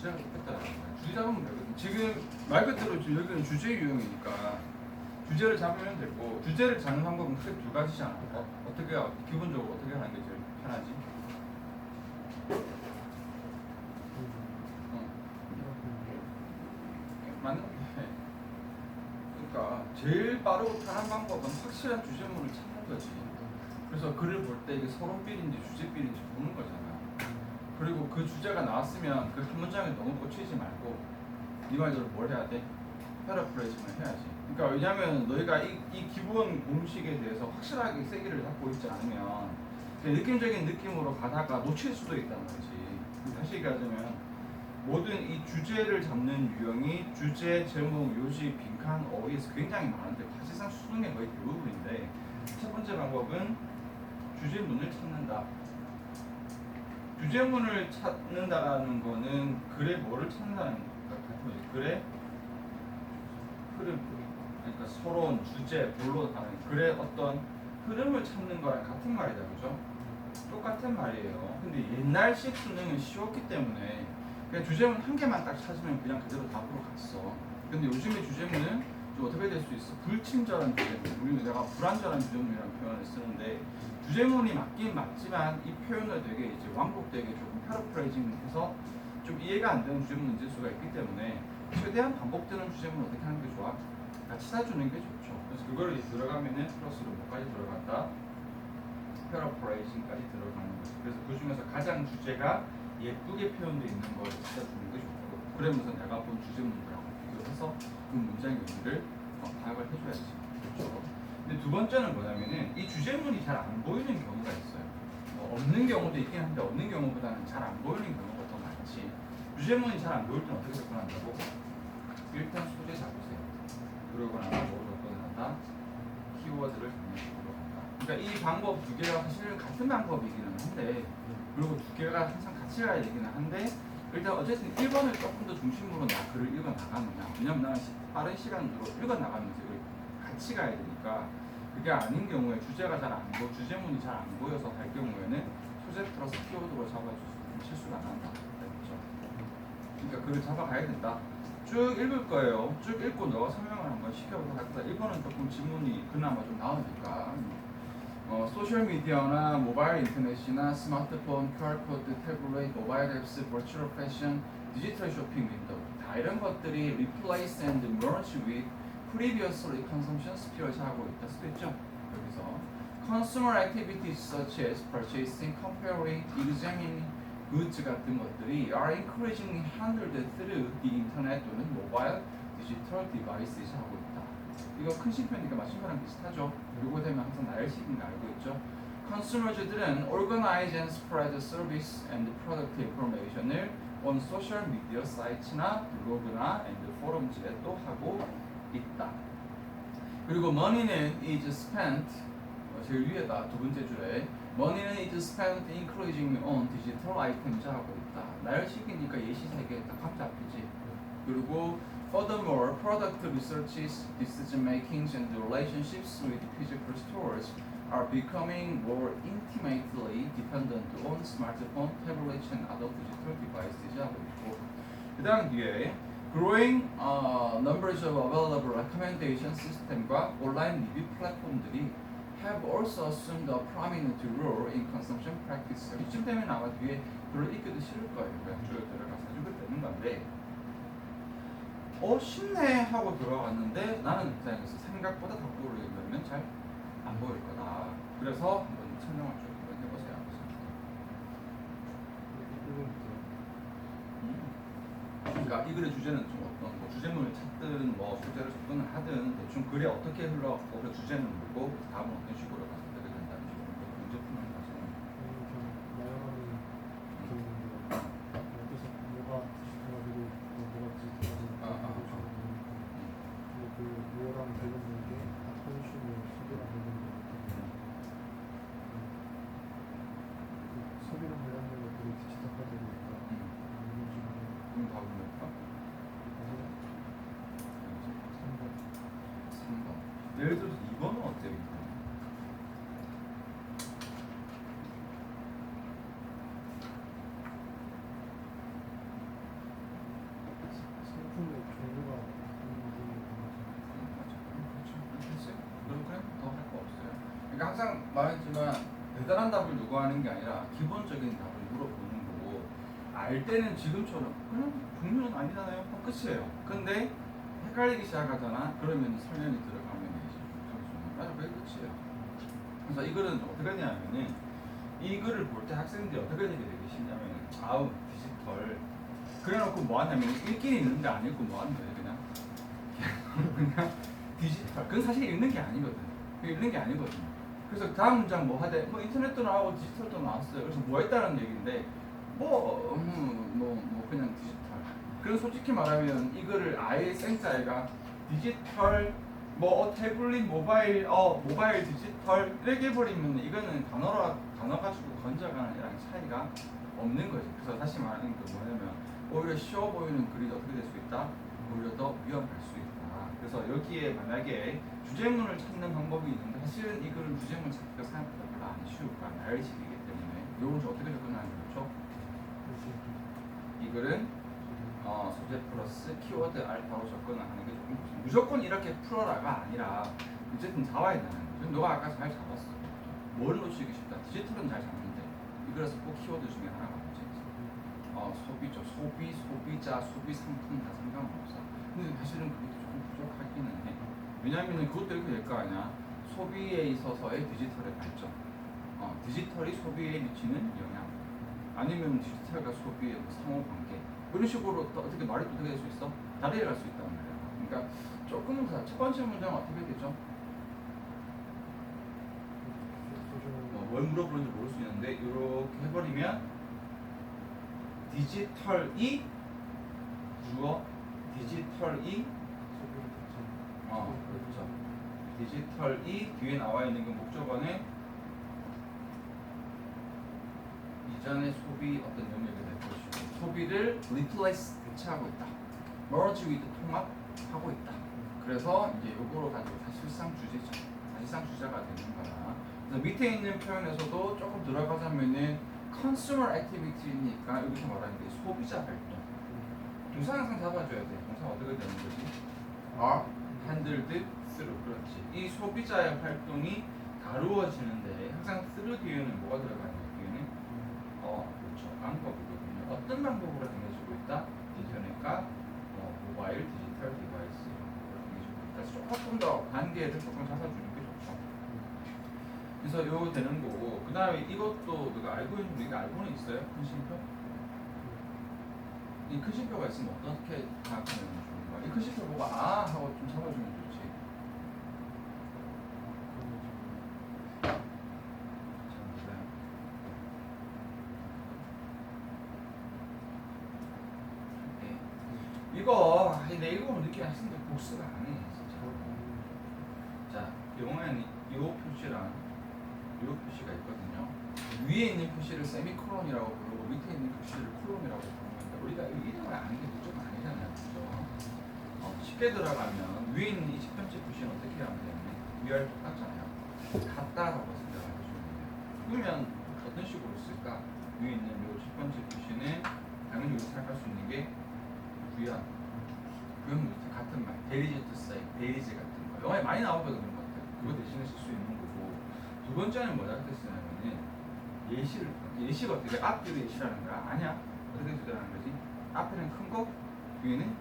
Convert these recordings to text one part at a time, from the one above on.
주제가 좋겠다는 거야. 주제 잡으면 되거든. 지금 말 그대로 지금 여기는 주제 유형이니까 주제를 잡으면 되고, 주제를 잡는 방법은 크게 두 가지잖아. 어떻게 기본적으로 어떻게 하는 게 제일 편하지? 맞는 거 그러니까 제일 빠르고 편한 방법은 확실한 주제문을 찾는 거지. 그래서 글을 볼 때 이게 서론필인지 주제필인지 보는 거잖아. 그리고 그 주제가 나왔으면 그 한 문장에 너무 꽂히지 말고 네 말대로 뭘 해야 돼? 패러프레이징을 해야지. 그러니까 왜냐면 너희가 이 기본 공식에 대해서 확실하게 세기를 잡고 있지 않으면 그냥 느낌적인 느낌으로 가다가 놓칠 수도 있다는 거지. 다시 얘기하자면 모든 이 주제를 잡는 유형이 주제, 제목, 요지, 빈칸, 어휘에서 굉장히 많은데 사실상 수능의 거의 대부분인데, 첫 번째 방법은 주제문을 찾는다. 주제문을 찾는다라는 거는 글의 뭐를 찾는다는 것 같은 거지. 글의 흐름, 그러니까 서론, 주제, 본론 하는 글의 어떤 흐름을 찾는 거랑 같은 말이다, 그죠? 똑같은 말이에요. 근데 옛날식 수능은 쉬웠기 때문에 그냥 주제문 한 개만 딱 찾으면 그냥 그대로 답으로 갔어. 근데 요즘의 주제문은 좀 어떻게 될 수 있어? 불친절한 주제문. 우리는 내가 불안전한 주제문이라는 표현을 쓰는데, 주제문이 맞긴 맞지만 이 표현을 되게 이제 완곡되게 조금 패러프레이징해서 좀 이해가 안 되는 주제문을 넣을 수가 있기 때문에 최대한 반복되는 주제문을 어떻게 하는 게 좋아? 같이 사주는 게 좋죠. 그래서 그걸 이제 들어가면은 플러스로 뭐까지 들어간다? 패러프레이징까지 들어가는 거죠. 그래서 그 중에서 가장 주제가 예쁘게 표현되어 있는 걸 찾아주는 게 좋고, 그러면서 내가 본 주제문들하고 비교해서 그 문장의 의미를 파악을 해줘야지. 그렇죠. 근데 두 번째는 뭐냐면은 이 주제문이 잘 안 보이는 경우가 있어요. 없는 경우도 있긴 한데 없는 경우보다는 잘 안 보이는 경우가 더 많지. 주제문이 잘 안 보일 때는 어떻게 접근한다고? 일단 소재 잡으세요. 그러고 나서 뭐로 접근한다? 키워드를 잡는 식으로 한다. 그러니까 이 방법 두 개가 사실 같은 방법이기는 한데, 그리고 두 개가 항상 같이 가야 되기는 한데, 일단 어쨌든 1번을 조금 더 중심으로 나 글을 읽어 나가느냐. 왜냐면 나는 빠른 시간으로 읽어 나가면서 이걸 같이 가야 되니까. 그게 아닌 경우에 주제가 잘 안 보여, 주제문이 잘 안 보여서 갈 경우에는 소재 플러스 키워드로 잡아주면 실수가 안 한다. 그렇죠? 그러니까 글을 잡아가야 된다. 쭉 읽을 거예요. 쭉 읽고 너가 설명을 한번 시켜보도록 할 거다. 1번은 조금 지문이 그나마 좀 나오니까. 소셜미디어나 모바일 인터넷이나 스마트폰, QR코드, 태블릿, 모바일 앱스, 버추얼 패션, 디지털 쇼핑 윈도우 다 이런 것들이 replace and merge with previously consumption spheres 하고 있다 수도 있죠. 여기서 consumer activities such as purchasing, comparing, examining goods 같은 것들이 are increasingly handled through the internet 또는 mobile digital devices 하고 있다. 이거 큰 식표니까 맞춘 거랑 비슷하죠. 요거 되면 항상 나열식인 거 알고 있죠. consumers들은 organize and spread service and product information을 on social media 사이트나 블로그나 and forums에 또 하고 있다. 그리고 money는 is spent 제일 위에다 두 번째 줄에 money는 is spent increasingly on digital items 하고 있다. 나열식이니까 예시 세 개 딱 감 잡히지. 그리고 furthermore, product researches, decision makings, and relationships with physical stores are becoming more intimately dependent on smartphone, tablets, and other digital devices 하고 있고, 그 다음 뒤에 growing numbers of available recommendation system과 온라인 리뷰 플랫폼들이 have also assumed a prominent role in consumption practice. 이쯤 되면 아마 뒤에 별로 읽기도 싫을 거예요. 그냥 쭉 들어가서 읽을 되는 건데, 쉽네 하고 들어갔는데 나는 입장에서 생각보다 답보를 읽으면 잘 안 보일 거다. 그래서 한번 설명을 좀 해보세요. 그러니까 이 글의 주제는 좀 어떤 뭐 주제문을 찾든 뭐 소재를 접근을 하든 대충 글이 어떻게 흘러갔고 그 주제는 뭐고 다음은 어떤 식으로 가서 어떻게 된다는 식으로 문제 푸는 과정은 나열하는 그래서 뭐가 가지고 뭐가 가지고 그 뭐랑 관련된 게 어떤 식으로 소비랑 관련된 것들이 소비랑 관련된 것들이 디지털화되고 있다. 이런 식으로. 그럼 답은 뭘까? 3번. 예를 들어서 2번은 어때요? 말했지만 대단한 답을 요구하는 게 아니라 기본적인 답을 물어보는 거고 알 때는 지금처럼 그냥 종류는 아니잖아요. 그럼 끝이에요. 근데 헷갈리기 시작하잖아. 그러면 설명이 들어가면 이제 좀 맞아 그게 끝이에요. 그래서 이거는 어떻게 하냐면은 이거를 볼 때 학생들이 어떻게 되게 쉽냐면 아우 디지털 그래놓고 뭐 하냐면 읽긴 읽는데 안 읽고 뭐 하는 거예요 그냥 그냥 디지털 그건 사실 읽는 게 아니거든. 읽는 게 아니거든요. 그래서 다음 문장 뭐 하대 뭐 인터넷도 나오고 디지털도 나왔어요. 그래서 뭐 했다는 얘기인데 뭐 그냥 디지털. 그럼 솔직히 말하면 이거를 아예 생자애가 디지털 뭐 태블릿 모바일 모바일 디지털 이렇게 해버리면 이거는 단어 가지고 건져가는이랑 차이가 없는 거지. 그래서 다시 말하는 게 뭐냐면 오히려 쉬워 보이는 글이 어떻게 될 수 있다? 오히려 더 위험할 수 있다. 그래서 여기에 만약에 주제문을 찾는 방법이 있는데 사실은 이 글은 주제문 찾기가 생각보다 별로 안 쉬울까 나열식이기 때문에 이걸 어떻게 접근하는 거죠? 이 글은 소재 플러스 키워드 알파로 접근을 하는 게 조금 무조건 이렇게 풀어라가 아니라 어쨌든 잡아야 되는 거죠. 너가 아까 잘 잡았어. 뭘 놓치기 쉽다. 디지털은 잘 잡는데 이거라서 꼭 키워드 중에 하나가 문제 있어. 소비죠. 소비자, 소비 상품 다 상관없어. 근데 사실은 그것도 조금 부족하기는 해. 왜냐하면 그것도 이렇게 될 거 아니야. 소비에 있어서의 디지털의 발전. 디지털이 소비에 미치는 영향. 아니면 디지털과 소비의 상호관계. 이런 식으로 또 어떻게 말이 또 어떻게 될 수 있어? 다르게 갈 수 있단 말이야. 그러니까 조금 더 첫 번째 문장은 어떻게 되죠? 뭘 물어보는지 모를 수 있는데 이렇게 해버리면 디지털이 주어 디지털이 그렇죠. 디지털이 뒤에 나와 있는 그 목적어는 이전의 소비 어떤 영역이 될 것이고 소비를 replace 대체하고 있다. merge with 통합하고 있다. 그래서 이제 요거로 가지고 사실상 주제가 되는 거야. 그래서 밑에 있는 표현에서도 조금 들어가자면은 consumer activity니까 여기서 말하는 게 소비자 활동. 동사 항상 잡아줘야 돼. 동사 어떻게 되는 거지? are handled through. 그렇지. 이 소비자의 활동이 다루어지는데 항상 through 뒤에는 뭐가 들어가냐? 뒤에는 그렇죠. 방법이거든요. 어떤 방법으로 행해지고 있다? 인터넷과 모바일 디지털 디바이스 이런 거로 행해지고 있다. 그래서 조금 더 관계를 조금 잡아주는 게 좋죠. 그래서 요거 되는 거고 그 다음에 이것도 우리가 알고 있는 우리가 알고는 있어요? 큰 심표? 이 큰 심표가 있으면 어떻게 생각하면 좋은 거야? 이 큰 심표 보고 하고 좀 잡아주면 좋지. 이거 내 읽어보면 느끼 학생들 복습을 안 해. 진짜. 자, 영어에는 이 표시랑 이 표시가 있거든요. 위에 있는 표시를 세미콜론이라고 부르고 밑에 있는 표시를 콜론이라고 부르는데 우리가 이름을 아는 게 무조건 아니잖아요. 그죠? 쉽게 들어가면 위에 있는 이 첫 번째 표시는 어떻게 하면 되냐면 위아래 똑같잖아요. 같다라고 생각을 해주면 돼요. 그러면 어떤 식으로 쓸까? 위에 있는 이 첫 번째 표시는 당연히 우리가 생각할 수 있는 게 부연, 같은 말, there is to say, there is 같은 거. 영화에 많이 나오거든 그런 것들. 그거 대신에 쓸 수 있는 거고. 두 번째는 뭐라고 쓰냐면은 예시가 어떻게 돼? 앞뒤로 예시라는 거야? 아니야. 어떻게 쓰라는 거지? 앞에는 큰 거, 뒤에는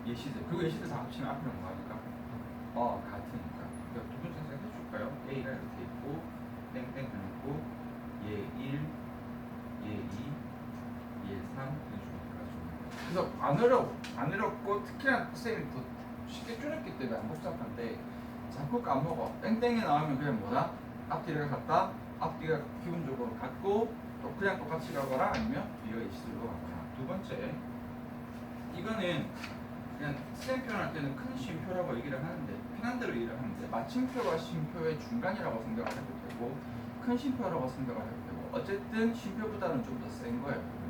예시들. 그리고 예시들 다 합치면 앞에는 뭐 하니까? 같으니까. 그러니까 두 번째 해줄까요? A가 이렇게 있고, 땡땡 해놓고, 예 1, 예 2, 예 3, 그래서 안 어렵고 특히나 쌤이 더 쉽게 줄였기 때문에 안 복잡한데 자꾸 까먹어. 땡땡이 나오면 그냥 뭐다? 앞뒤가 같다? 앞뒤가 기본적으로 같고 또 그냥 똑같이 가거나 아니면 뒤가 예시들로 가거나. 두 번째 이거는 그냥 쌤 표현할 때는 큰 쉼표라고 얘기를 하는데 편한 대로 얘기를 하는데 마침표와 쉼표의 중간이라고 생각을 해도 되고 큰 쉼표라고 생각을 해도 되고 어쨌든 쉼표보다는 좀 더 센 거예요.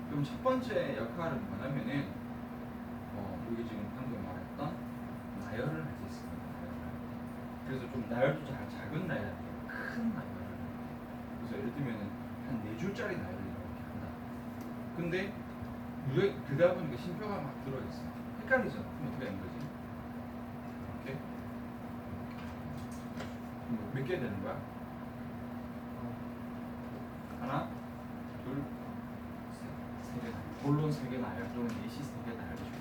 그럼 첫 번째 역할은 뭐냐면은 여기 지금 방금 말했던 나열을 할 수 있습니다. 그래서 좀 나열도 작은 나열, 큰 나열을. 그래서 예를 들면은 한 4줄짜리 나열을 이렇게 한다. 근데 그러다 보니까 쉼표가 막 들어있어. 헷갈리잖아. 그럼 어떻게 하는 거지? 이렇게 몇 개 되는 거야? 하나, 둘, 셋, 세 개 나열. 본론 3개 나열 또는 예시 3개 나열을 주고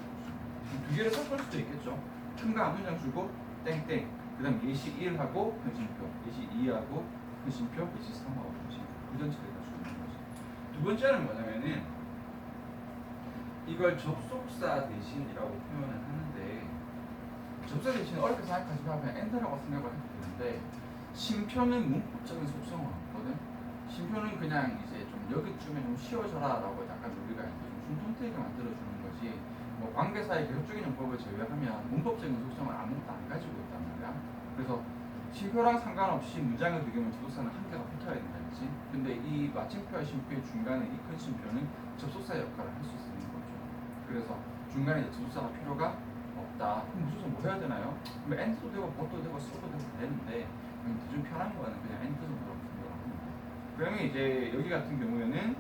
두 개를 섞을 수도 있겠죠. 큰 거 한 문장 주고 땡땡. 그다음 예시 1하고 근심표, 예시 2하고 근심표, 예시 3하고 근심표. 그 전체를 다 주는 거죠. 두 번째는 뭐냐면은 이걸 접속사 대신이라고 표현을 하는데 접속사 대신 어렵게 생각하지 말고 그냥 엔터라고 생각을 해도 되는데 심표는 문법적인 속성은 없거든. 심표는 그냥 이제 좀 여기쯤에 좀 쉬워져라라고 약간 우리가 좀 숨통트이게 만들어주는 거지. 뭐 관계사의 계속적인 용법을 제외하면 문법적인 속성을 아무것도 안 가지고 있단 말이야. 그래서 심표랑 상관없이 문장을 비교하면 접속사는 한 개가 붙어야 된다 했지. 근데 이 마침표와 심표의 중간에 이 큰 심표는 접속사의 역할을 할 수 있는 거죠. 그래서 중간에 접속사가 필요가 없다. 그럼 무슨 뭐 해야 되나요? 그럼 엔드도 되고 버도 되고 서도 되고 되는데 좀 편한 거는 그냥 엔드 정도라고 생각을 합니다. 그러면 이제 여기 같은 경우에는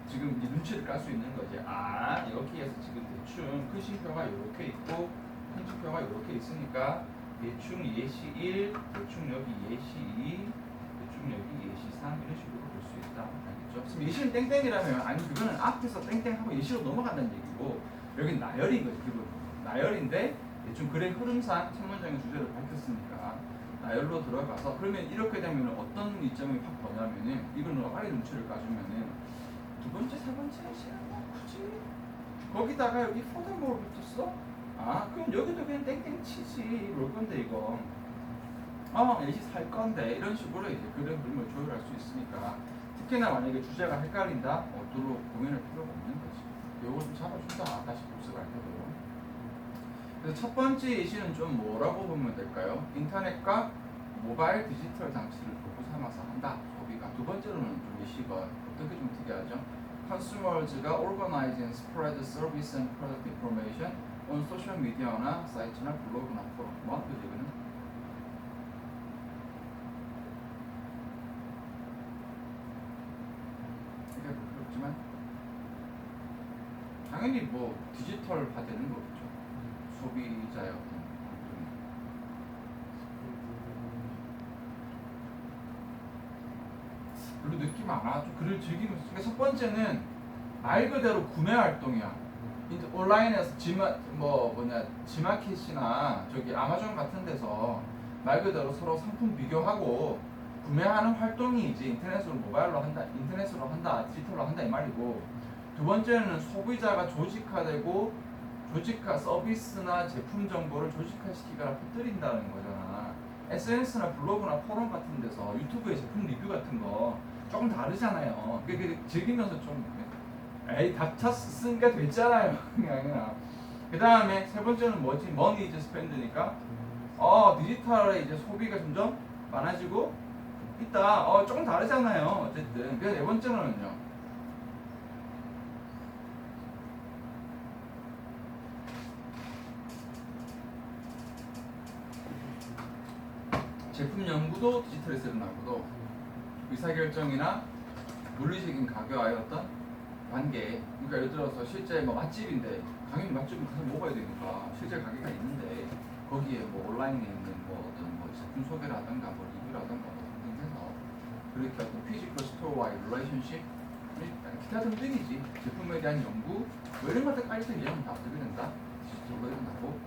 지금 이제 눈치를 깔 수 있는 거지. 아 여기에서 지금 대충 큰 심표가 이렇게 있고 큰 심표가 이렇게 있으니까 대충 예시 1, 대충 여기 예시 2, 대충 여기 예시 3 이런 식으로 볼 수 있다. 알겠죠? 지금 예시는 땡땡이라면 아니 그거는 앞에서 땡땡하고 예시로 넘어간다는 얘기고 여긴 나열인 거지. 그거 나열인데 대충 글의 흐름상 첫 문장의 주제를 밝혔으니까 나열로 들어가서 그러면 이렇게 되면 어떤 이점이 확 보냐면은 이걸 빨리 눈치를 까주면은 두 번째, 세 번째 예시는 뭐 굳이 거기다가 여기 포덤으로 붙였어? 아 그럼 여기도 그냥 땡땡 치지 뭘 건데 이거 예시 살 건데 이런 식으로 이제 글의 흐름을 조율할 수 있으니까 특히나 만약에 주제가 헷갈린다 어도록 고민할 필요가 없는 거지. 요거 좀 잡아준다 다시 복습할 때도. 그래서 첫 번째 예시는 좀 뭐라고 보면 될까요? 인터넷과 모바일 디지털 장치를 도구 삼아서 한다 소비가. 두 번째로는 좀 예시가 어떻게 좀 특이하죠? Consumers가 organize and spread service and product information on 소셜 미디어나 사이트나 블로그나 포럼. 뭐하는 거지 이거는? 이게 부끄럽지만 당연히 뭐 디지털화되는 거겠죠. 소비자의 어떤 활동이. 별로 느낌 안 와. 좀 글을 즐기면서. 그러니까 첫 번째는 말 그대로 구매 활동이야. 온라인에서 지마켓이나 저기 아마존 같은 데서 말 그대로 서로 상품 비교하고 구매하는 활동이 이제 인터넷으로 모바일로 한다, 인터넷으로 한다, 디지털로 한다 이 말이고. 두 번째는 소비자가 조직화되고 조직화 서비스나 제품 정보를 조직화시키거나 퍼뜨린다는 거잖아. SNS나 블로그나 포럼 같은 데서 유튜브의 제품 리뷰 같은 거 조금 다르잖아요. 그게 즐기면서 좀 에이 다 쓴 게 됐잖아요. 그냥. 그 다음에 세 번째는 뭐지? 머니 이제 스펜드니까 디지털의 이제 소비가 점점 많아지고 있다. 조금 다르잖아요. 어쨌든. 그래서 네 번째는요. 제품 연구도 디지털에서 일어나고도 의사결정이나 물리적인 가격와의 어떤 관계. 그러니까 예를 들어서 실제 뭐 맛집인데 당연히 맛집은 가서 먹어야 되니까 실제 가게가 있는데 거기에 뭐 온라인에 있는 뭐 어떤 뭐 제품 소개라든가 뭐 리뷰라든가 뭐 등등해서 그렇게 어떤 피지컬 스토어와의 릴레이션십 기타 등등이지. 제품에 대한 연구 뭐 이런 것들까지 이해하면 다 어떻게 된다? 디지털로 일어나고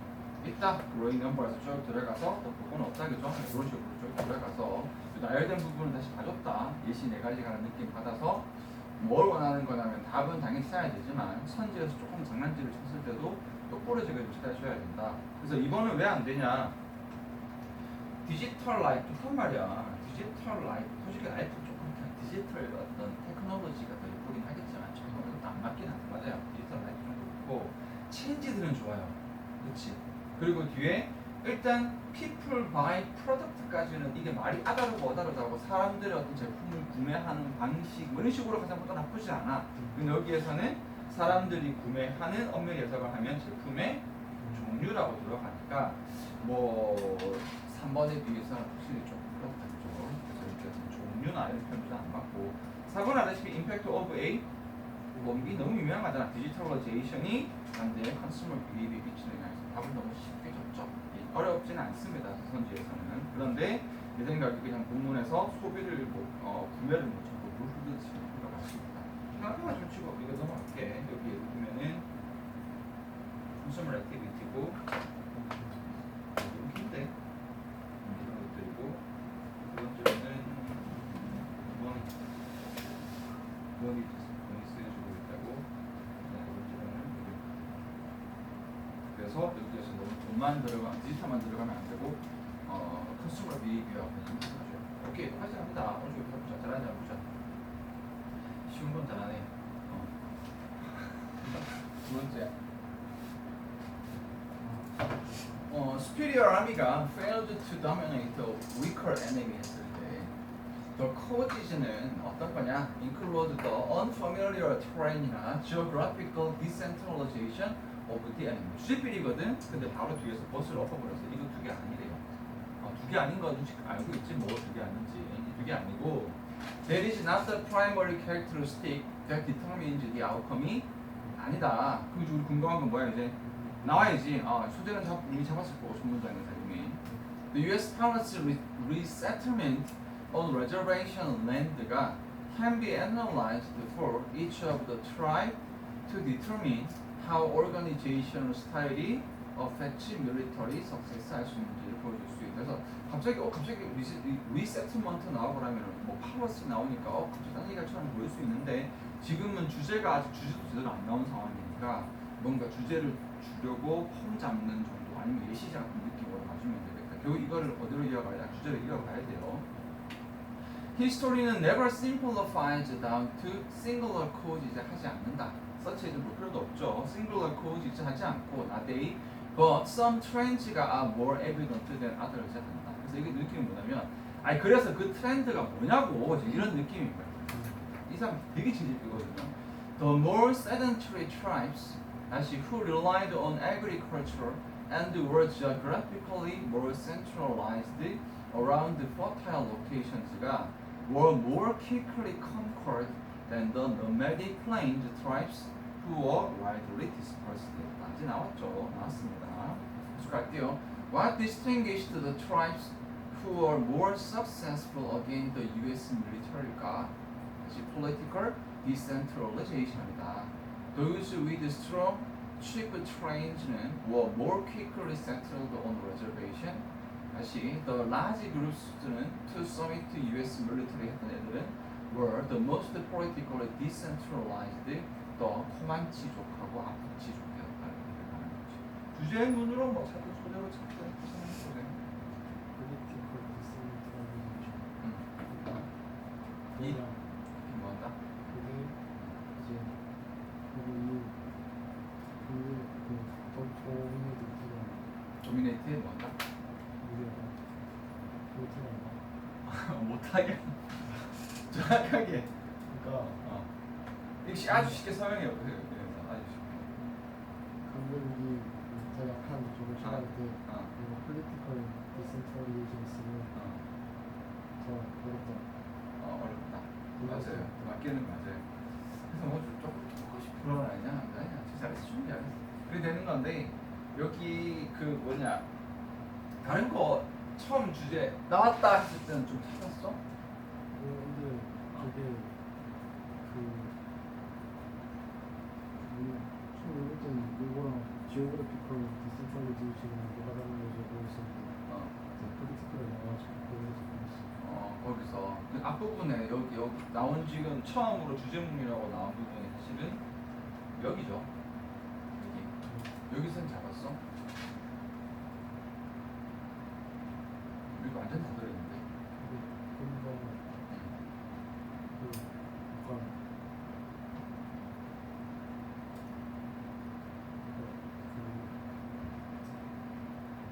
있다. 그로잉 넘버에서 쭉 들어가서 또 그건 없다 그죠? 이런 식으로 쭉 들어가서 나열된 부분을 다시 가졌다. 예시 4가지가는 느낌 받아서 뭘 원하는 거냐면 답은 당연히 써야 되지만 선지에서 조금 장난질을 쳤을 때도 똑부러지게 조치해줘야 된다. 그래서 이번은 왜 안 되냐? 디지털 라이프 한 말이야. 디지털 라이프 솔직히 라이프 조금 디지털 어떤 테크놀로지가 더 예쁘긴 하겠지만 조금 그것도 안 맞긴 안 맞아요. 디지털 라이프 좀 그렇고 체인지들은 좋아요. 그렇지. 그리고 뒤에 일단 people buy product까지는 이게 말이 아다르고 어다르다고 사람들의 어떤 제품을 구매하는 방식 뭐 이런 식으로 가장 것도 나쁘지 않아. 근데 여기에서는 사람들이 구매하는 엄밀히 해석을 하면 제품의 종류라고 들어가니까 뭐 3번에 비해서는 확실히 좀 그렇다죠. 그래서 이렇게 종류나 이런 표현도 안 맞고 4번 아다시피 impact of a 이 너무 유명하잖아. 디지털라이제이션이 반대의 컨슈머 비리에 미치는 영향에서 답은 너무 쉽게 줬죠. 어렵지는 않습니다. 선지에서는. 그런데 내 생각에 그냥 본문에서 소비를 구매를 못 하고 물흐르듯 지금 흘러갔습니다. 하나만 좀 치고 이거 넘어갈게. 여기 예를 들면은 consumer activity고 힘인데 이런 것들이고 두 번째는 원이 쓰여지고 있다고. 두 번째는 그래서 여기에서 너무 돈만 들어가면 디지털만 들어가면 안 되고 컨슈머 비헤이비어 관련해서 오케이 똑같이 합니다. 오늘 좀 해보자. 잘하냐 보자. 쉬운 건 잘하네. 두 번째. Superior Army가 failed to dominate a weaker enemy 했을 때 the cause는 어떤 거냐? include the unfamiliar terrain이나 geographical decentralization of the enemy. 주제필이거든. 근데 바로 뒤에서 버스를 엎어버려서 이거 두 개 아니래요. 두 개 아닌 건 알고 있지 뭐 두 개 아닌지. 두 개 아니고 that is not the primary characteristic that determines the outcome이 아니다. 그게 우리 궁금한 건 뭐야 이제? 나와야지. 소재는 이미 잡았을 거고 첫 문장에서 이미. The U.S. pilots resettlement on reservation land가 can be analyzed for each of the tribe to determine how organizational style affects military success 할 수 있는지를 보여줄 수 있다. 그래서 갑자기 리세트먼트 나오고라면 뭐 팔러스 나오니까 갑자기 딴 얘기처럼 보일 수 있는데 지금은 주제가 아직 주제도 제대로 안 나온 상황이니까 뭔가 주제를 주려고 폼 잡는 정도 아니면 예시자 같은 느낌으로 봐주면 되겠다. 결국 이거를 어디로 이어가야 주제를 이어가야 돼요. History는 never simplifies down to singular cause 이제 하지 않는다. such as 볼 필요도 없죠. singular cause 이제 하지 않고 not they but some trends가 are more evident than others 한다. 그래서 이게 느낌이 뭐냐면 그래서 그 트렌드가 뭐냐고 이런 느낌인 거야. 이 사람 되게 진실이거든요. The more sedentary tribes 다시 who relied on agriculture and were geographically more centralized around the fertile locations가 were more quickly conquered than the nomadic plains tribes who were widely dispersed. 아직 나왔습니다. 계속 갈게요. What distinguished the tribes who were more successful against the U.S. military가 다시 political decentralization이다. Those with strong cheap trains는 were more quickly settled on reservation. 다시 the large groups는 to submit to U.S. military 했던 애들은 were the most politically decentralized. 더 코만치족하고 아프치족이었다. 주제문으로 뭐 찾든 소재로 찾든 무슨 소재? political decentralization. 이 뭐한다? 그게 이제 도미네이트에 뭐한다? 못하게 정확하게. 그러니까 이거 아주 쉽게 설명해 보세요. 아주 쉽게. 강변이 더 약한 쪽을 찾아갈 때 이거 political decentralization 쓰면 더 어렵다. 어렵다. 맞아요. 맞기는 맞아요. 그래서 뭐 조금 싶은 건 아니냐? 잘했어, 준비 잘했어. 그래 되는 건데 여기 그 뭐냐 다른 거 처음 주제 나왔다 했을 때는 좀 찾았어? 근데 저게 처음 읽을 때는 이거랑 geographical decentralization이 뭐가 다른 거지 그랬었는데 political에 나와가지고 그래서 거기서 그 앞부분에 여기 나온 지금 처음으로 주제문이라고 나온 부분이 사실은 여기죠. 여기선 잡았어? 여기 완전 다 들어있는데. 좀더 약간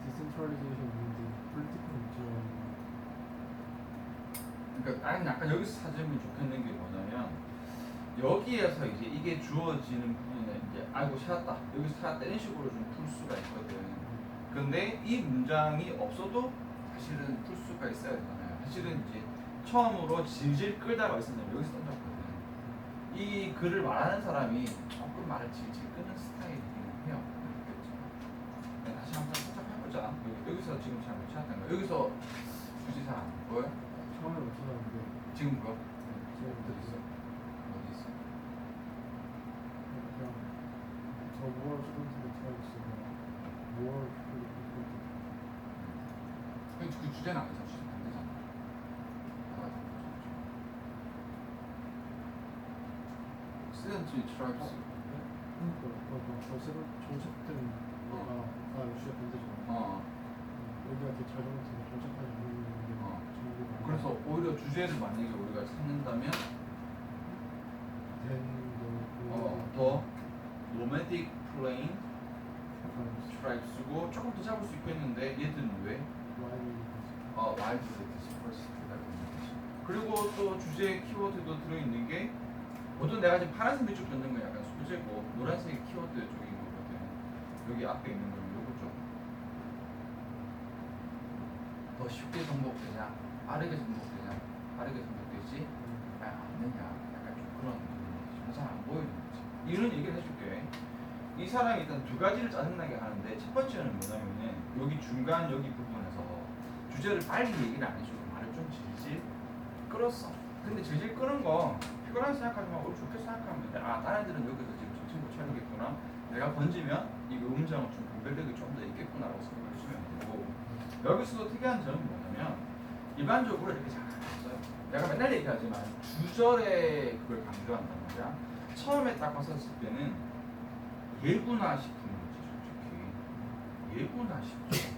디센트럴리제이션 있는데 폴리티컬 문제가 그러니까 약간 여기서 찾으면 좋겠는 게 뭐냐면 여기에서 이제 이게 주어지는 부분에 이제 알고 찾았다 여기서 찾았다 이런 식으로 좀 풀 수가 있거든. 근데 이 문장이 없어도 사실은 풀 수가 있어야 되잖아요. 사실은 이제 처음으로 질질 끌다가 있었는데 여기서 던졌거든. 이 글을 말하는 사람이 조금 말을 질질 끄는 스타일이긴 해요. 네, 다시 한번 살짝 해보자. 여기서 지금 잘 못 찾았던 거야. 여기서 굳이 잘 안 보여? 처음에 못 찾았는데 지금 보여? 어디 있어? 어디 있어? 그냥 더 more students in the tribes more people. 그 주제는 아니잖아. 주제 안 되잖아. Student tribes. 그러니까 세번 정착된 거가 유시가 반대잖아. 여기가 더 자동으로 정착하지 않는 게 전부 그래서 오히려 주제를 만약에 우리가 찾는다면 더 nomadic plain tribes고 조금 더 잡을 수 있겠는데 얘들은 왜? wild dispersed가 그리고 또 주제 키워드도 들어있는 게 보통 내가 지금 파란색 밑줄 긋는 건 약간 소재고 노란색 키워드 쪽인 거거든. 여기 앞에 있는 건 요거 좀 더 쉽게 정복되냐, 빠르게 정복되냐, 빠르게 정복되지 않느냐, 약간 좀 그런 느낌이 잘 안 보이는 거지. 이런 얘기를 해줄게. 이 사람이 일단 두 가지를 짜증나게 하는데 첫 번째는 뭐냐면은 여기 중간 여기 부분에서 주제를 빨리 얘기를 안 해주고 말을 좀 질질 끌었어. 근데 질질 끄는 거 피곤하게 생각하지 말고 우리 좋게 생각하면 돼. 아, 다른 애들은 여기서 지금 저 친구 쳐야겠구나. 내가 번지면 이거 음정은 좀 분별력이 좀 더 있겠구나라고 생각을 해주면 되고, 여기서도 특이한 점은 뭐냐면 일반적으로 이렇게 잘 알았어요. 내가 맨날 얘기하지만 주절에 그걸 강조한단 말이야. 처음에 딱 봤었을 때는 예구나 싶은 거지. 솔직히 예구나 싶죠.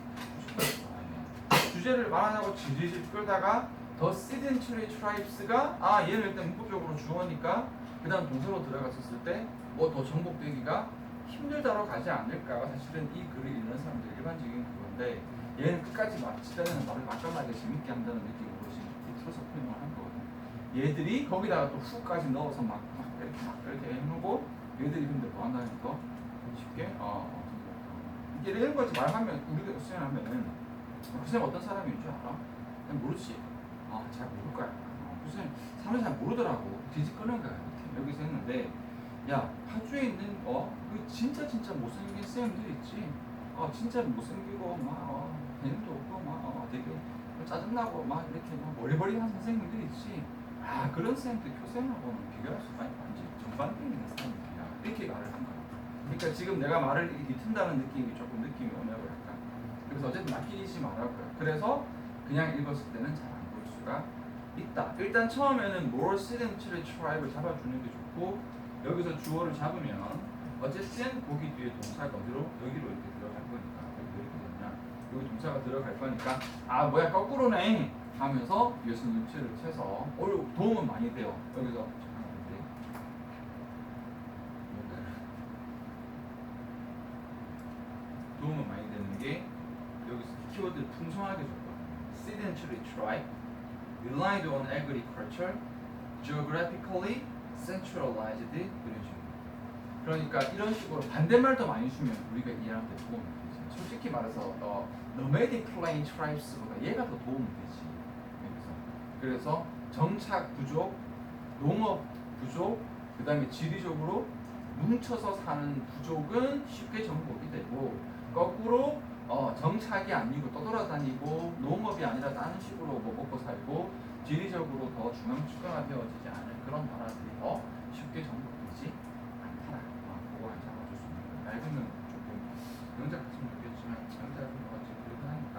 주제를 말하자고 질질 끌다가 더 sedentary tribes가 얘는 일단 문법적으로 주어니까 그 다음 동사로 들어갔었을 때 뭐 더 정복되기가 힘들다로 가지 않을까가 사실은 이 글을 읽는 사람들의 일반적인 그건데, 얘는 끝까지 마치려는 말을 맛깔나게 재밌게 한다는 느낌으로 지금 틀어서 표현을 한 거거든. 얘들이 거기다가 또 후까지 넣어서 막 이렇게 해놓고 얘들이 근데 뭐 한다니까 쉽게 이런 거지 말하면 우리가 수행하면은 그 쌤 어떤 사람인 줄 알아? 그냥 모르지. 잘 모를 거야. 그 쌤 사람이 잘 모르더라고. 뒤집 끄는 거야. 이렇게 여기서 했는데, 야 파주에 있는 그 진짜 못생긴 쌤들 있지. 진짜 못생기고 막 재능도 없고 막 되게 짜증나고 막 이렇게 막 머리버리한 선생님들 있지. 그런 쌤들 교생하고는 비교할 수가 완전 정반대인 사람들이야. 이렇게 말을 한 거야. 그러니까 지금 내가 말을 뒤튼다는 느낌이 느낌이 오냐고 약간. 그래서 어쨌든 맡기지 말라고요. 그래서 그냥 읽었을 때는 잘 안 볼 수가 있다. 일단 처음에는 more sedentary tribe을 잡아주는 게 좋고, 여기서 주어를 잡으면 어쨌든 거기 뒤에 동사가 어디로? 여기로 이렇게 들어갈 거니까. 여기 이렇게 되냐? 여기 동사가 들어갈 거니까 뭐야 거꾸로네 하면서 뒤에서 눈치를 채서 도움은 많이 돼요. 여기서 도움은 많이 되는 게 여기서 키워드를 풍성하게 줬거든요. sedentary tribe, relied on agriculture, geographically centralized 이런 식으로. 그러니까 이런 식으로 반대말도 많이 주면 우리가 이해하는 데 도움이 되지. 솔직히 말해서 nomadic plain tribes보다 얘가 더 도움이 되지. 그래서 정착 부족, 농업 부족, 그 다음에 지리적으로 뭉쳐서 사는 부족은 쉽게 정복이 되고, 거꾸로 정착이 아니고 떠돌아다니고 농업이 아니라 다른 식으로 먹고 살고 지리적으로 더 중앙주가되어지지 않은 그런 나라들이 더 쉽게 정복되지 않더라. 그거 한 잡아줄 수 있는 거야. 얇으면 조금 영작 같으면 좋겠지만 영작 같은 거 같이 그렇게 하니까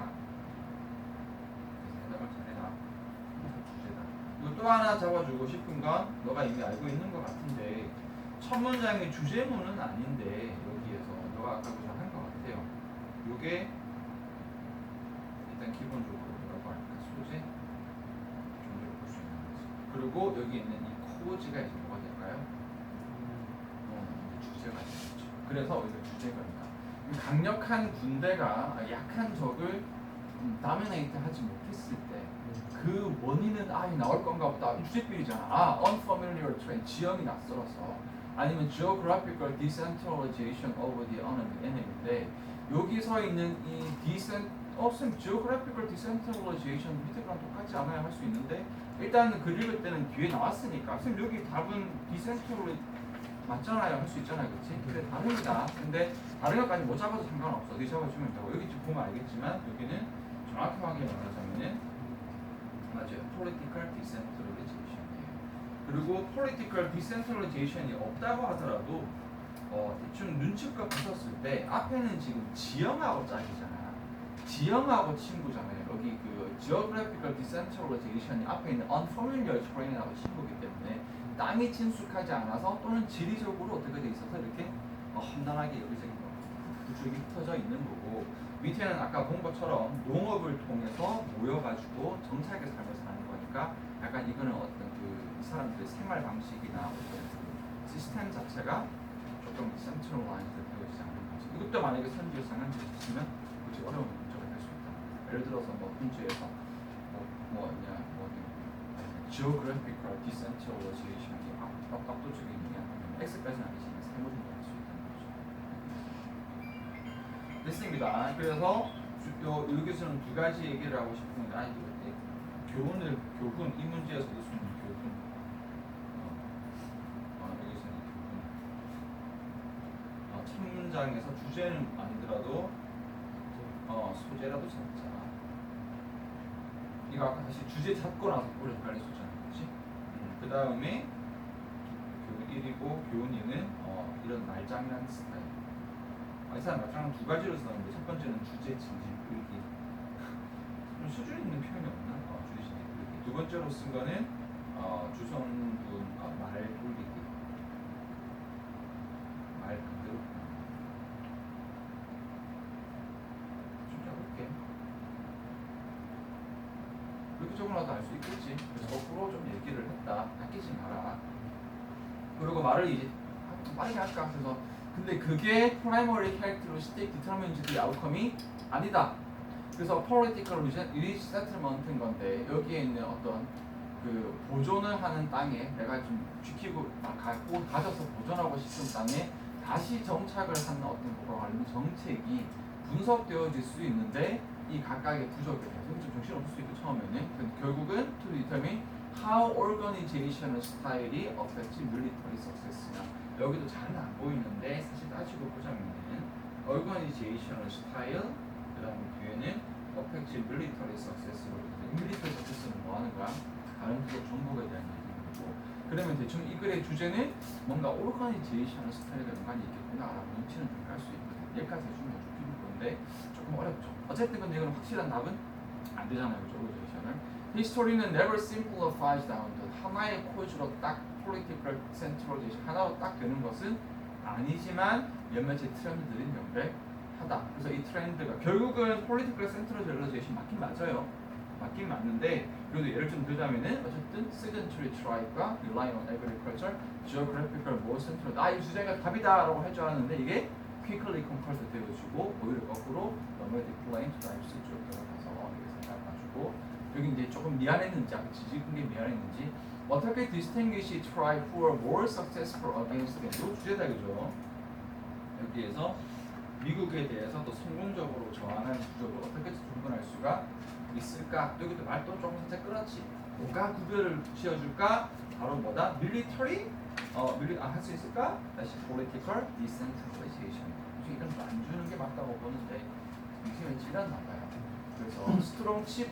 대답을 잘해라. 주제다. 이거 또 하나 잡아주고 싶은 건 너가 이미 알고 있는 것 같은데, 첫 문장의 주제문은 아닌데 여기에서 너가 아까 한 것 같아요. 요게 일단 기본적으로 뭐라고 할까? 소재 정도로 볼 수 있는 거지. 그리고 여기 있는 이 코즈가 이제 뭐가 될까요? 주제가 되겠죠. 그래서 여기가 주제가 있다. 강력한 군대가 약한 적을 다미네이트 하지 못했을 때 그 원인은 나올 건가 보다. 주제필이잖아. unfamiliar terrain, 지형이 낯설어서, 아니면 geographical decentralization over the enemy인데, 여기 서 있는 이 geographical decentralization 밑에 거랑 똑같지 않아야 할 수 있는데, 일단 글 읽을 때는 뒤에 나왔으니까 선생님 여기 답은 decentralization 맞잖아요 할 수 있잖아요. 그치? 근데 다릅니다. 근데 다른 것까지 못 잡아도 상관없어. 어디 잡아주면 되고, 여기 지금 보면 알겠지만 여기는 정확하게 말하자면은 맞아요. political decentralization이에요. 그리고 political decentralization이 없다고 하더라도 대충 눈치껏 보셨을 때 앞에는 지금 지형하고 짝이잖아. 지형하고 친구잖아요. 여기 그 geographical decentralization이 앞에 있는 unfamiliar terrain하고 친구이기 때문에 땅이 친숙하지 않아서 또는 지리적으로 어떻게 돼 있어서 이렇게 험난하게 여기저기 구축이 흩어져 있는 거고, 밑에는 아까 본 것처럼 농업을 통해서 모여가지고 정착의 삶을 사는 거니까 약간 이거는 어떤 그 사람들의 생활 방식이나 어떤 그 시스템 자체가 조금 센트럴라이즈드 되어지지 않는 거죠. 이것도 만약에 선지에 상한지를 치면 그렇지 어려운 문제가 될 수 있다. 예를 들어서 뭐 현지에서 geographical decentralization이 압도적인 영향을 X까지는 아니지만 세모적으로 할 수 있다는 거죠. 됐습니다. 그래서 여기서는 두 가지 얘기를 하고 싶은 게 교훈 이 문제에서도 쓰는 교훈. 여기서는 교훈. 첫 문장에서 주제는 아니더라도 소재라도 잡자. 이거 아까 다시 주제 잡고 나서 오래 헷갈릴 수 있잖아요, 그렇지? 그 다음에 교훈 1이고 교훈 2는 이런 말장난 스타일. 이 사람 말장난 두 가지로 쓰는데 첫 번째는 주제 진진 끌기. 좀 수준 있는 표현이 없나? 주제 진진 끌기. 두 번째로 쓴 거는 주성분 말 돌리기. 말 그대로. 좀 해볼게. 이렇게 적어놔도 알 수 있겠지. 그래서 거꾸로 좀 얘기를 했다. 아끼지 마라. 그리고 말을 이제 빠르게 할까? 그래서 근데 그게 primary characteristic determines the outcome이 아니다. 그래서 political resettlement인 건데 여기에 있는 어떤 그 보존을 하는 땅에 내가 좀 지키고 가져서 보존하고 싶은 땅에 다시 정착을 하는 어떤 거와 관련 정책이 분석되어질 수 있는데 이 각각의 부족에 대해서 좀 정신없을 수 있고 처음에는 결국은 to determine how organizational 스타일이 affects military success냐. 여기도 잘은 안 보이는데 사실 따지고 보자면은 organizational 스타일 그다음에 뒤에는 affects military success로 military success는 뭐 하는 거야? 다른 부족 정복에 대한 얘기인 거고. 그러면 대충 이 글의 주제는 뭔가 organizational 스타일과 연관이 있겠구나라고 눈치는 좀 할 수 있거든. 여기까지 해주면 좋긴 건데 조금 어렵죠. 어쨌든 근데 이건 확실한 답은 안 되잖아요, 그죠? organizational. History는 never simplifies down to 하나의 코즈로 딱 political centralization 하나로 딱 되는 것은 아니지만 몇몇의 트렌드들이 명백하다. 그래서 이 트렌드가 결국은 political centralization 맞긴 맞아요. 맞긴 맞는데 그래도 예를 좀 들자면은 어쨌든 sedentary tribe가 rely on agriculture, geographical more central. 이 주제가 답이다라고 할 줄 알았는데 이게 quickly conquered 되어지고 오히려 거꾸로 너무 decline tribes 쪽으로 들어가서 이게 생각해가지고 여기 이제 조금 미안했는지 아까 지지근 게 미안했는지 어떻게 distinguish tribe who are more successful against them? 이 주제다 그죠? 여기에서 미국에 대해서 더 성공적으로 저항하는 부족을 어떻게 구분할 수가 있을까? 여기도 말도 조금 살짝 끌었지. 뭐가 구별을 지어줄까? 바로 뭐다? military? 할 수 있을까? 다시 political decentralization. 이건 안 주는 게 맞다고 보는데 이게 찔렸나 봐요. 그래서 strong chief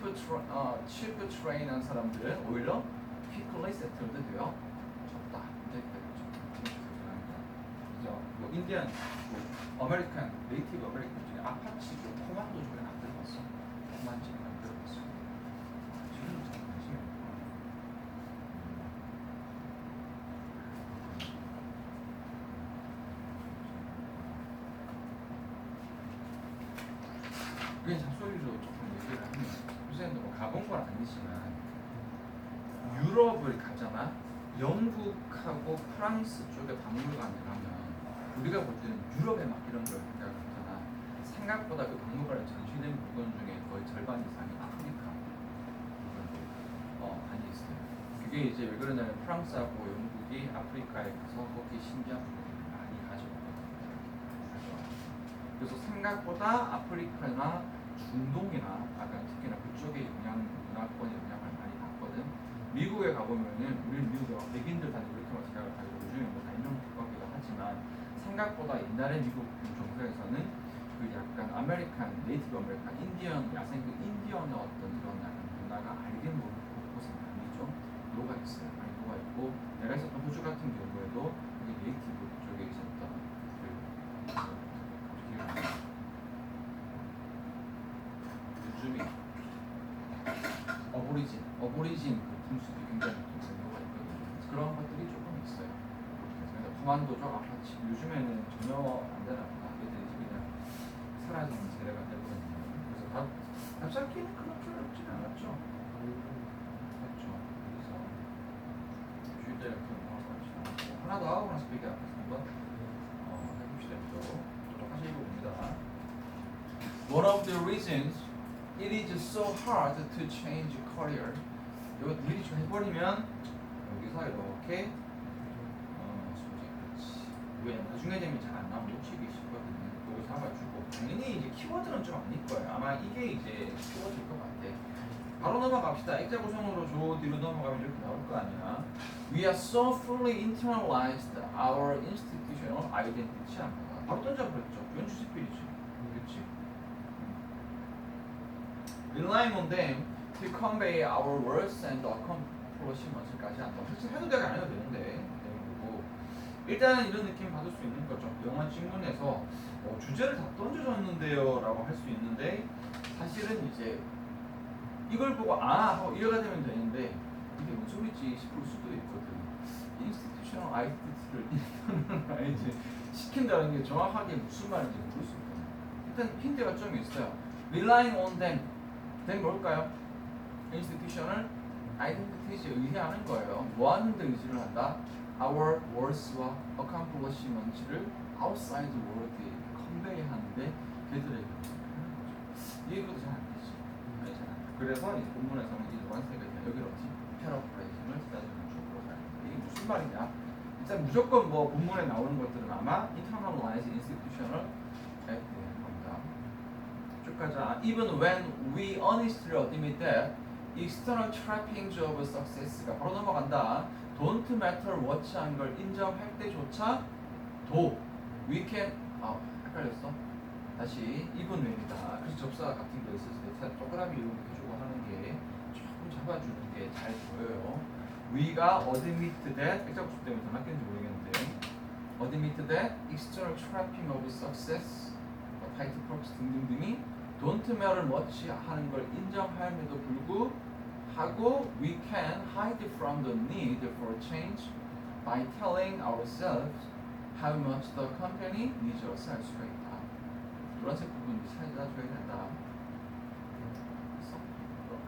train한 사람들은 오히려 quickly settled 되어 졌다. 그죠? 뭐 인디안, 아메리칸, 네이티브 아메리칸 중에 아파치 쪽, 코만도 중에 안 들어봤어. 코만치 안 들어봤어. 지금 잘 관심이 없구나. 그게 잔소리로 조금 얘기를 하면 요새는 뭐 가본 건 아니지만 유럽을 가잖아. 영국하고 프랑스 쪽에 박물관을 가면 우리가 볼 때는 유럽에 막 이런 걸 생각하잖아. 생각보다 그 박물관에 전시된 물건 중에 거의 절반 이상이 아프리카 물건들이 많이 있어요. 그게 이제 왜 그러냐면 프랑스하고 영국이 아프리카에 가서 거기 신기한 물건을 많이 가져오거든요. 그래서 생각보다 아프리카나 중동이나 약간 특히나 그쪽의 문화권의 영향을 많이 받거든. 미국에 가보면은 우리는 미국에 백인들 다 이렇게만 생각을 가지고 요즘에 뭐다 있는 것 같기도 하지만 생각보다 옛날에 미국 정서에서는 그 약간 아메리칸, 네이티브 아메리칸, 인디언, 야생 그 인디언의 어떤 이런 약간 문화가 알게 모르는 곳에 많이 좀 녹아 있어요. 많이 녹아 있고 내가 있었던 호주 같은 경우에도 이게 네이티브 쪽에 있었던 요즘이 어보리진 그 풍습이 굉장히 좀 녹아 있거든요. 그런 것들이 조금 있어요. 그래서 포만도족 아파치 요즘에는 전혀 안 되나 보다. 얘들이 그냥 사라지는 세대가 되거든요. 그래서 답사기는 그렇게 어렵진 않았죠. 그렇죠. 그래서 주의대 같은 경우는 그렇지 않았고 하나 더 하고 나서 비교 앞에서 한번 해봅시다. 또 다시 읽어봅니다. One of the reasons it is so hard to change career. 이거 미리 좀 해버리면 여기서 이렇게 소재 그렇지. 왜냐면 나중에 되면 잘 안 나오면 놓치기 쉽거든요. 이거 잡아주고 당연히 이제 키워드는 좀 아닐 거예요. 아마 이게 이제 키워드일 것 같아. 바로 넘어갑시다. 액자 구성으로 조 뒤로 넘어가면 이렇게 나올 거 아니야. We are so fully internalized our institutional identity. 바로 던져버렸죠. 이건 주식비리지. 그렇지. Relying on them to convey our words and accomplishments까지 한다. 사실 해도 되고 안 해도 되는데 되는 거고. 일단 이런 느낌 받을 수 있는 거죠. 영화 찍문에서 주제를 다 던져줬는데요 라고 할 수 있는데 사실은 이제 이걸 보고 하고 이해가 되면 되는데 이게 무슨 소리지 싶을 수도 있거든. institutional identity를 이제 시킨다는 게 정확하게 무슨 말인지 모를 수 있거든. 일단 힌트가 좀 있어요. Relying on them. then 뭘까요? institutional identity에 의해하는 거예요. 뭐 하는 데 의지를 한다? Our words와 accomplishments를 outside world에 convey 하는데 걔들에게 이해가 잘 안 되지. 아니 잘 안 돼. 그래서 이 본문에서는 이 노란색을 여기로 paraphrasing을 써주는 쪽으로 가요. 이게 무슨 말이냐? 일단 무조건 뭐 본문에 나오는 것들은 아마 internalized institutional 겁니다. 쭉 가자. Even when we honestly admit that external trappings of success가 바로 넘어간다. Don't matter what한 걸 인정할 때조차 도 we can 헷갈렸어. 다시 even when이다. 그래서 접사 같은 거 있을 때 동그라미 이용해주고 하는 게 조금 잡아주는 게 잘 보여요. we가 admit that 액자 구조 때문에 더 낚였는지 모르겠는데 admit that external trapping of success 타이틀 펄스 등등등이 don't matter much 하는 걸 인정함에도 불구하고 we can hide from the need for change by telling ourselves how much the company needs us 할 수가 있다. 노란색 부분 찾아줘야 된다.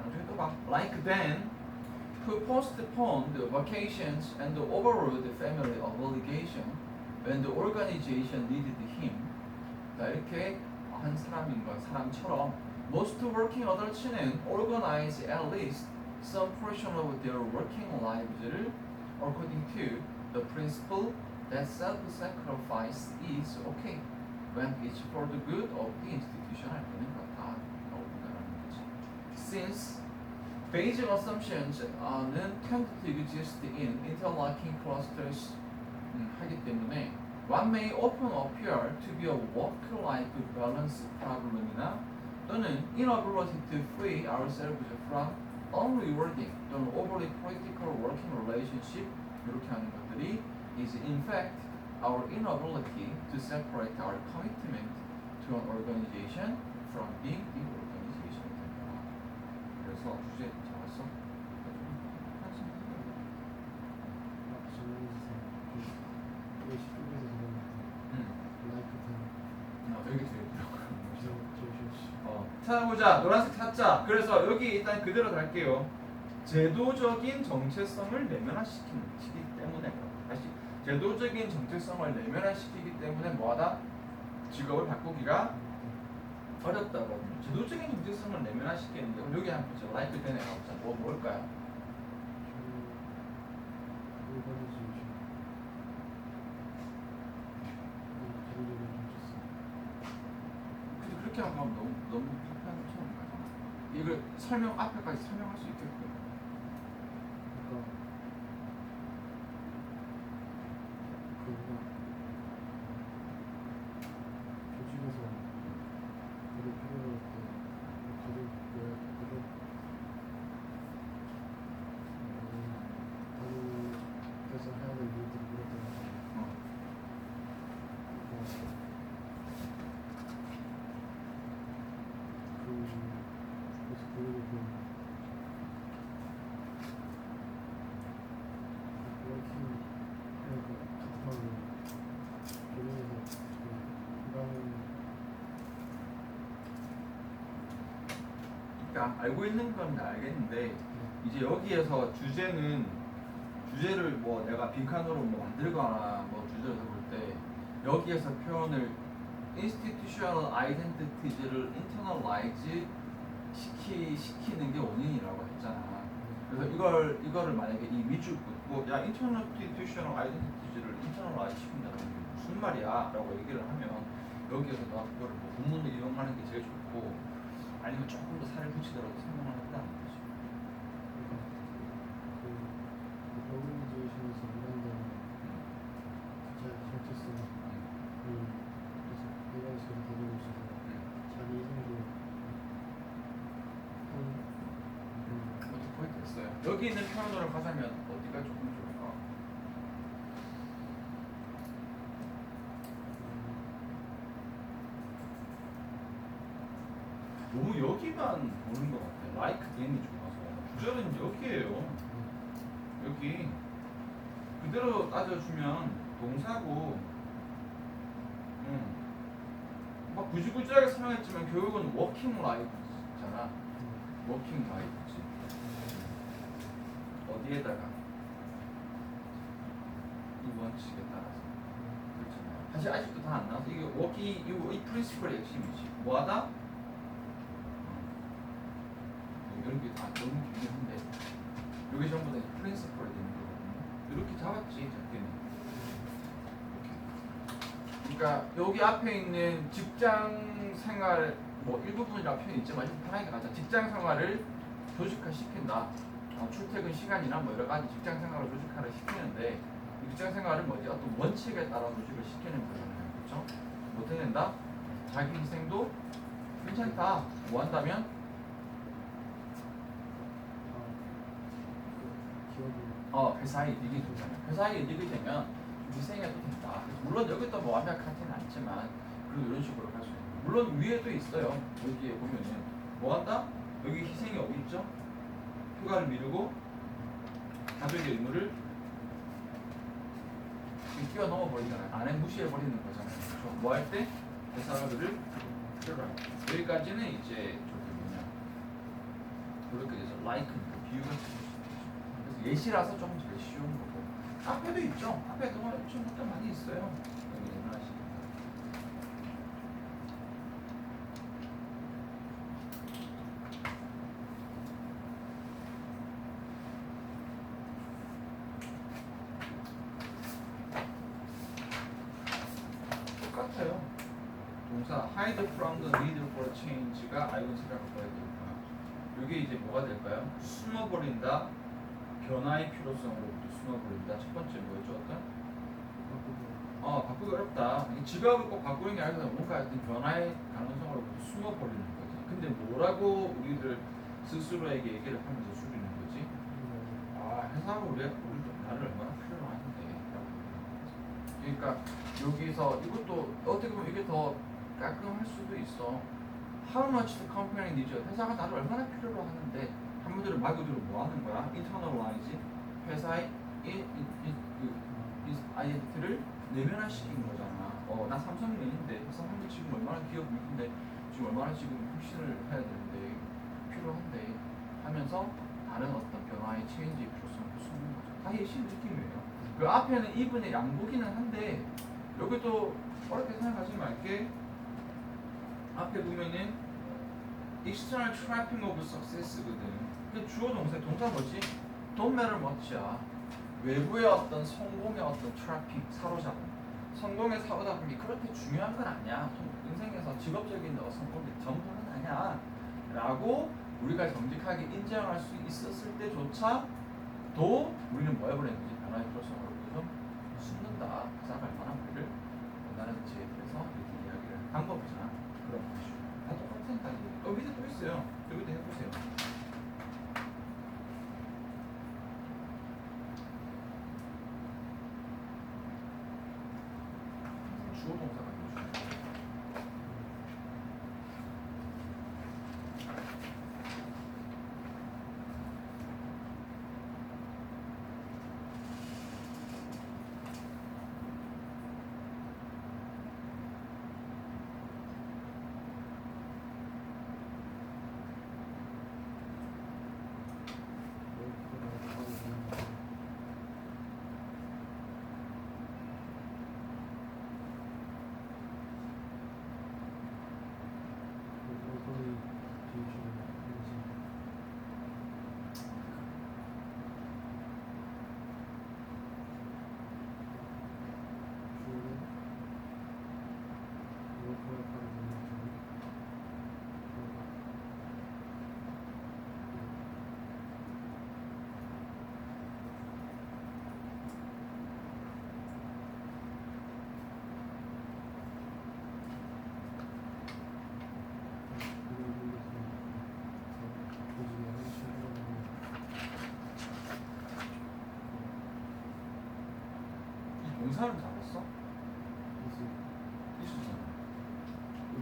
나중에 또 봐. Like then, who postponed the vacations and overrode the family obligation when the organization needed him. 자, 이렇게 한 사람처럼 most working adults는 organize at least some portion of their working lives를 according to the principle that self-sacrifice is okay when it's for the good of the institution 할 때는 그렇다 라고 본다는 거지. Since basic assumptions는 tend to exist in interlocking clusters 하기 때문에 One may often appear to be a work-life balance problem이나 또는 inability to free ourselves from unrewarding 또는 overly political working relationship 이렇게 하는 것들이 is in fact our inability to separate our commitment to an organization from being the organization. 그래서 주제 잡았어? 여기 찾아보자. 노란색 찾자. 그래서 여기 일단 그대로 달게요. 제도적인 정체성을 내면화시키기 때문에 다시 제도적인 정체성을 내면화시키기 때문에 뭐하다? 직업을 바꾸기가 어렵다거든요. 제도적인 정체성을 내면화시키는데 그럼 여기 한번 보자. like then 해보자. 뭘까요? 그렇게 하면 너무 불편처럼 가잖아. 이걸 앞에까지 설명할 수 있게끔. 조직에서 그를 필요로 할 때 가족 그러니까 알고 있는 건 알겠는데 이제 여기에서 주제를 뭐 내가 빈칸으로 뭐 만들거나 뭐 주제를 볼 때 여기에서 표현을 institutional identities를 internalize 시키는 게 원인이라고 했잖아. 그래서 이거를 만약에 이 밑줄 긋고 야 institutional identities를 internalize 시킨다는 게 무슨 말이야?라고 얘기를 하면 여기에서 나 그거를 뭐 본문을 이용하는 게 제일 좋고 아니면 조금 더 살을 붙이더라도 설명을 한다는 거지. 그 어그리제이션에서 일하는 정체성을 그래서 AI에서도 가지고 있어서 자기 이름도 거의 됐어요. 여기 있는 표현으로 가자면 어디가 조금 좋을까? 너무 여기만 보는 것 같아. like game이 좋아서 주절은 여기에요. 여기 그대로 따져주면 동사고 막 구질구질하게 설명했지만 결국은 working life잖아. working life지. 어디에다가 이 원칙에 따라서 그렇잖아요. 사실 아직도 다 안 나와서 이게 working 이 프린시플의 핵심이지. 뭐하다? 이런 게 다 너무 길긴 한데 여기 전부 다 프린시플이 되는 거거든요. 이렇게 잡았지 작게는. 그러니까 여기 앞에 있는 직장 생활 뭐 일부분이라고 표현이 있지만 편하게 가자. 직장 생활을 조직화 시킨다. 출퇴근 시간이나 뭐 여러 가지 직장 생활을 조직화를 시키는데 이 직장 생활은 뭐지? 어떤 원칙에 따라 조직을 시키는 거잖아요. 그렇죠? 뭐 어떻게 된다? 자기 희생도 괜찮다. 뭐 한다면? 회사의 이득이 되잖아요. 회사의 이득이 되면 희생해도 된다. 물론 여기도 뭐 완벽하지는 않지만 그래도 이런 식으로 할 수 있는. 물론 위에도 있어요. 여기에 보면은 뭐 한다? 여기 희생이 어디 있죠? 휴가를 미루고 가족의 의무를 뛰어넘어 버리잖아요. 안에 무시해 버리는 거잖아요. 그렇죠? 뭐 할 때? 회사를 필요로 할 때. 여기까지는 이제 저기 뭐냐 그렇게 돼서 like니까 비유가 그래서 예시라서 조금 제일 쉬운 거고 앞에도 있죠. 앞에도 좀 많이 있어요. 여기 옛날식. 똑같아요. 동사 hide from the need for change가 아이언스라고 봐야 되니까 이게 이제 뭐가 될까요? 숨어버린다. 변화의 필요성으로부터 숨어버린다. 첫 번째 뭐였죠? 어떤? 바꾸기 어렵다. 직업을 꼭 바꾸는 게 아니라 뭔가 어떤 변화의 가능성으로부터 숨어버리는 거지. 근데 뭐라고 우리들 스스로에게 얘기를 하면서 숙이는 거지? 회사가 우리도 나를 얼마나 필요로 하는데. 그러니까 여기서 이것도 어떻게 보면 이게 더 깔끔할 수도 있어. How much the company needs you? 회사가 나를 얼마나 필요로 하는데 한마디로 말 그대로 뭐 하는 거야? internalize 회사의 아이덴티티를 내면화시키는 거잖아. 나 삼성맨인데 삼성이 지금 얼마나 기업 위기인데 지금 얼마나 지금 혁신을 해야 되는데 필요한데 하면서 다른 어떤 변화의 체인지의 필요성을 숨는 거죠. 다 예시 느낌이에요. 그 앞에는 이분의 양보기는 한데 여기도 어렵게 생각하지 말게. 앞에 보면은 external trapping of success거든. 그 주어 동사 뭐지? Don't matter much야. 외부의 어떤 성공의 어떤 trapping, 사로잡음. 성공의 사로잡음이 그렇게 중요한 건 아니야. 인생에서 직업적인 성공이 전부는 아니야. 라고 우리가 정직하게 인정할 수 있었을 때조차 도 우리는 뭐 해버렸는지 변화의 필요성으로 좀 숨는다. 회사가 얼마나 우리를 원하는지에 대해서 이렇게 이야기를 한 방법이잖아. 그런 것이죠. 다 똑같으니까. 밑에 또 있어요. 여기도 해보세요. 주어 동사가 있죠.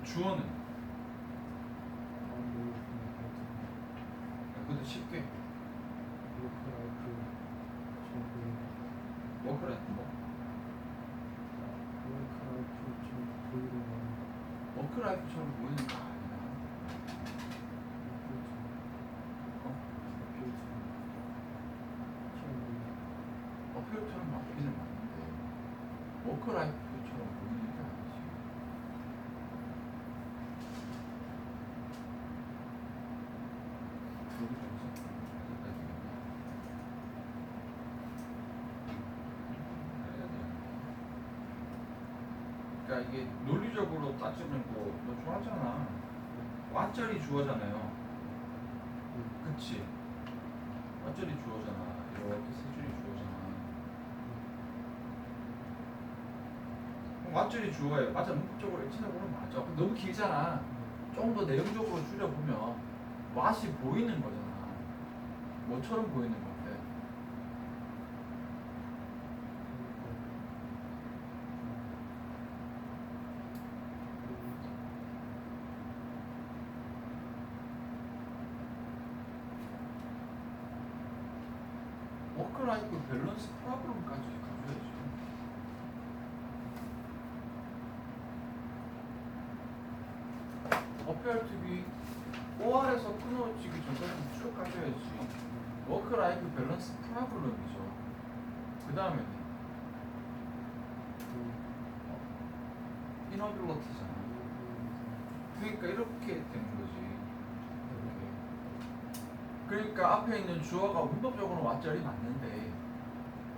주어는 다음 내용 같은 거 그것도 쉽게 워크 라이프 좀 보이는 워크라이프 뭐? 워크 라이프 좀 보이는 거 워크라이프처럼 보이는 거 아니야. 어필처럼 맞기는 맞는데 워크라이프처럼 보이는 게 아니지. 여기 점수 그러니까 이게 논리적으로 따지면 너 좋아하잖아. 완전히 주어잖아요. 그치? 완전히 주어잖아. 이렇게 세 줄이 주어잖아. 완전히 주어예요. 맞아. 문법적으로 액체적으로는 맞아. 너무 길잖아. 좀 더 내용적으로 줄여보면 맛이 보이는 거잖아. 뭐처럼 보이는 건데. 워크라이프 밸런스 프로블럼까지 가져야지. appear to be OR에서 끊어지기 전까지 쭉 가져야지. 워크라이프 밸런스 프로블럼이죠. 그 다음에는 inability잖아. 그러니까 이렇게 되는 거지. 그러니까 앞에 있는 주어가 문법적으로 완전히 맞는데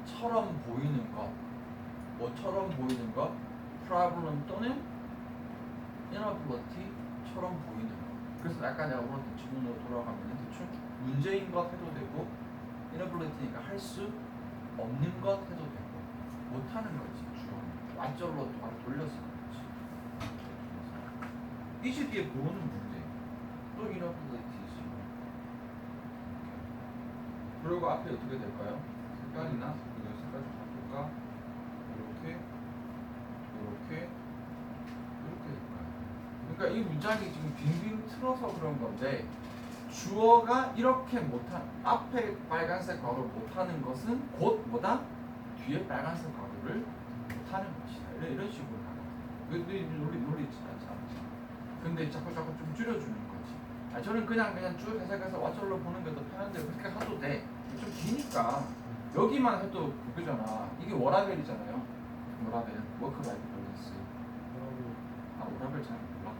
처럼 보이는 것, 뭐처럼 보이는 것, problem 또는 inability처럼 보이는 것. 그래서 아까 내가 오늘 질문으로 돌아가면 대충 문제인 것 해도 되고 inability니까 할 수 없는 것 해도 되고 못하는 거지. 주어는 완전로 바로 돌려서 그렇지. 이시 뒤에 보호는 문제 또 inability지. 그리고 앞에 어떻게 될까요? 색깔이나 색깔 좀 바꿀까? 이렇게 이렇게 될까요? 그러니까 이 문장이 지금 빙빙 틀어서 그런 건데 주어가 이렇게 못한 앞에 빨간색 괄호 못하는 것은 곧 뭐다? 뒤에 빨간색 괄호를 못하는 것이다. 이런 식으로 나가요. 논리 있지 않지. 근데 자꾸 좀 줄여주는 거지. 저는 그냥 쭉 해석해서 와절로 보는 게 더 편한데 그렇게 하도 돼. 좀 기니까 여기만 해도 그거잖아. 이게 워라벨이잖아요. 워라벨, 워크라이프 밸런스. 워라벨 잘 몰라.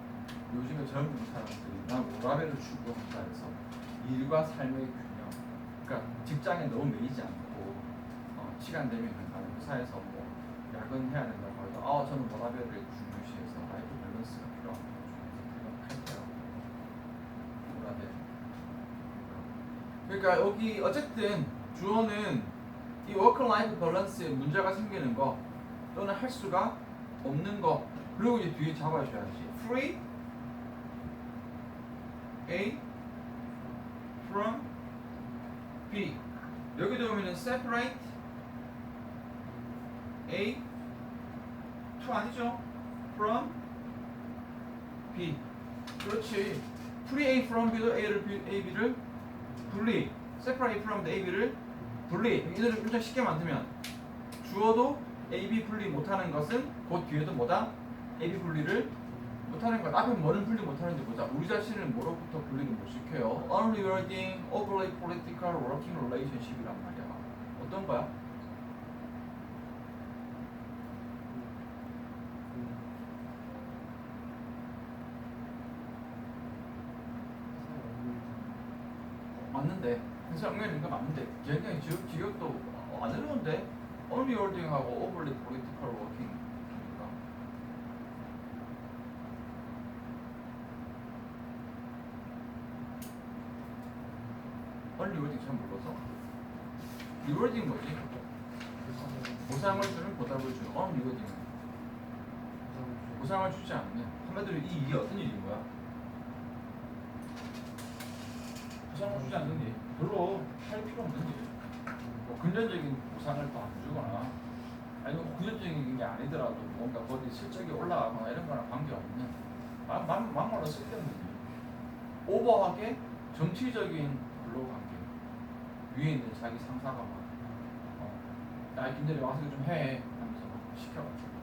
요즘에 젊은 사람들이 난 워라벨을 추구한다 해서 일과 삶의 균형. 그러니까 직장에 너무 매이지 않고 시간 되면 나는 회사에서 뭐 야근해야 된다고 해도 저는 워라벨을 중요시해서 라이프 밸런스가 필요하다고 생각해요. 워라벨. 그러니까 여기 어쨌든 주어는 이 워크-라이프 밸런스에 문제가 생기는 거 또는 할 수가 없는 거 그리고 이제 뒤에 잡아줘야지. Free A from B. 여기도 보면은 separate A to 아니죠? from B. 그렇지. Free A from B도 A, B를 분리, separate from the AB를 분리. 이들을 좀 쉽게 만들면 주어도 AB 분리 못하는 것은 그 뒤에도 뭐다? AB 분리를 못하는 것. 앞에 뭐는 분리 못하는지 보자. 우리 자신을 뭐로부터 분리를 못 시켜요? Unrewarding, overly political working relationship이란 말이야. 어떤 거야? 맞는데 회사 응용이니까 맞는데 굉장히 지역도 안 어려운데 unrewarding하고 overly political working이니까 unrewarding 잘 몰라서 rewarding 뭐지? 보상을 주는 보답을 주는 unrewarding 보상을 주지 않는 한마디로 이 일이 어떤 일인 거야? 보상을 주지 않는 일 별로 할 필요 없는 일 뭐 금전적인 보상을 또 안 주거나 아니면 금전적인 게 아니더라도 뭔가 거기 실적이 올라가거나 이런 거랑 관계없는 막말로 쓸데없는 일. 오버하게 정치적인 근로 관계. 위에 있는 자기 상사가 막 야 김대리 와서 좀 해 하면서 막 시켜가지고